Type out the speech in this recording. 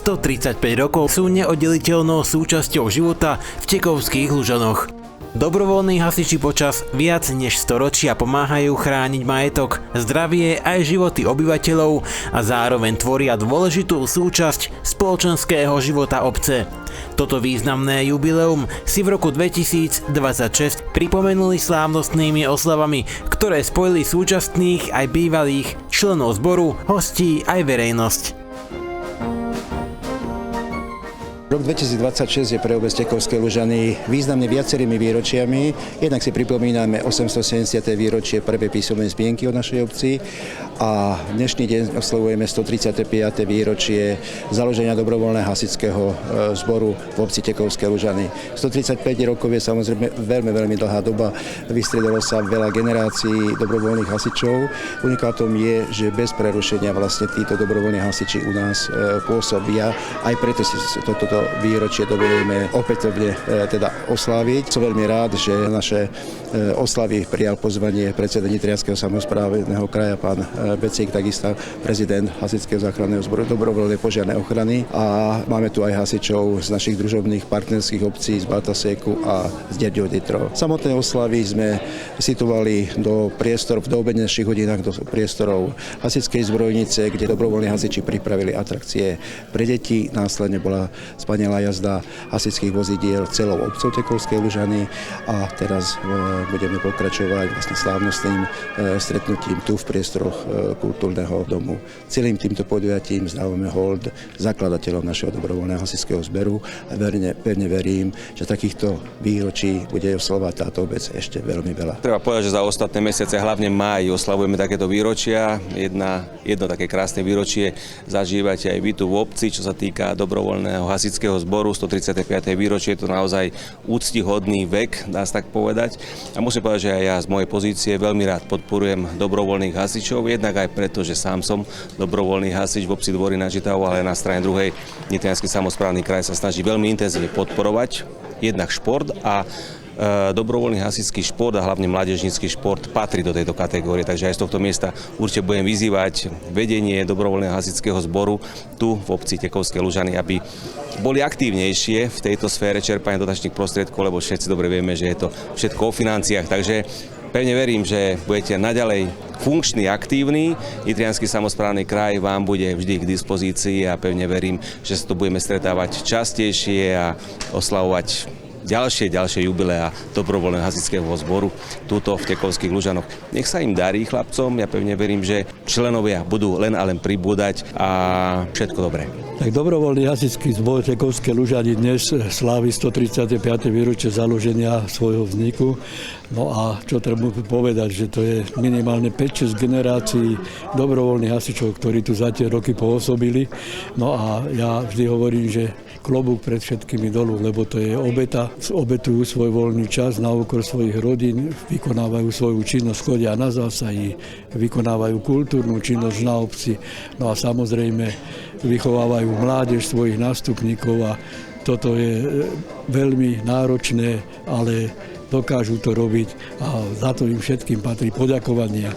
135 rokov sú neoddeliteľnou súčasťou života v Tekovských Lužanoch. Dobrovoľní hasiči počas viac než storočia pomáhajú chrániť majetok, zdravie aj životy obyvateľov a zároveň tvoria dôležitú súčasť spoločenského života obce. Toto významné jubileum si v roku 2026 pripomenuli slávnostnými oslavami, ktoré spojili súčasných aj bývalých členov zboru, hostí aj verejnosť. Rok 2026 je pre obec Tekovské Lužany významný viacerými výročiami. Jednak si pripomíname 870. výročie prvej písomnej zmienky o našej obci a dnešný deň oslavujeme 135. výročie založenia dobrovoľného hasičského zboru v obci Tekovské Lužany. 135 rokov je samozrejme veľmi dlhá doba. Vystriedalo sa veľa generácií dobrovoľných hasičov. Unikátom je, že bez prerušenia vlastne títo dobrovoľní hasiči u nás pôsobia. Aj preto si toto výročie dovolujeme opätovne teda osláviť. Som veľmi rád, že naše oslavy prijal pozvanie predseda Nitrianskeho samosprávneho kraja pán Becík, takisto prezident Hasičského záchranného zboru dobrovoľnej požiarnej ochrany a máme tu aj hasičov z našich družobných partnerských obcí z Bataseku a z Ďerďov-Dytrov. Samotné oslavy sme situovali do priestorov v doobednejších hodinách do priestorov hasičskej zbrojnice, kde dobrovoľní hasiči pripravili atrakcie pre deti. Následne bola spanilá jazda hasičských vozidiel celou obcov Tekovskej Lužany a teraz budeme pokračovať vlastne slávnostným stretnutím tu v priestoroch kultúrneho domu. Celým týmto podujatím zdávame hold zakladateľom našeho dobrovoľného hasičského zberu a pevne verím, že takýchto výročí bude oslavovať táto obec ešte veľmi veľa. Treba povedať, že za ostatné mesiace, hlavne máj, oslavujeme takéto výročia. Jedno také krásne výročie zažívate aj vy tu v obci, čo sa týka dobrovoľného hasičského zboru. 135. výročie je to naozaj úctihodný vek, dá sa tak povedať. A musím povedať, že aj ja z mojej pozície veľmi rád podporujem dobrovoľných hasičov, jednak aj preto, že sám som dobrovoľný hasič v obci Dvory nad Žitavou, ale na strane druhej Nitriansky samosprávny kraj sa snaží veľmi intenzívne podporovať jednak šport a dobrovoľný hasičský šport a hlavne mládežnícky šport patrí do tejto kategórie, takže aj z tohto miesta určite budem vyzývať vedenie dobrovoľného hasičského zboru tu v obci Tekovské Lužany, aby boli aktívnejšie v tejto sfére čerpania dotačných prostriedkov, lebo všetci dobre vieme, že je to všetko o financiách, takže pevne verím, že budete naďalej funkčný, aktívny. Nitriansky samosprávny kraj vám bude vždy k dispozícii a pevne verím, že sa tu budeme stretávať častejšie a oslavovať ďalšie jubileá dobrovoľného hasičského zboru túto v Tekovských Lužanoch. Nech sa im darí chlapcom, ja pevne verím, že členovia budú len a len pribúdať a všetko dobré. Tak dobrovoľný hasičský zbor Tekovské Lužany dnes slávi 135. výročie založenia svojho vzniku. No a čo treba povedať, že to je minimálne 5-6 generácií dobrovoľných hasičov, ktorí tu za tie roky pôsobili. No a ja vždy hovorím, že klobúk pred všetkými dolu, lebo to je obeta. Obetujú svoj voľný čas na úkor svojich rodín, vykonávajú svoju činnosť, chodia na zásahy, vykonávajú kultúrnu činnosť na obci. No a samozrejme vychovávajú mládež svojich nástupníkov a toto je veľmi náročné, ale dokážu to robiť a za to im všetkým patrí poďakovania.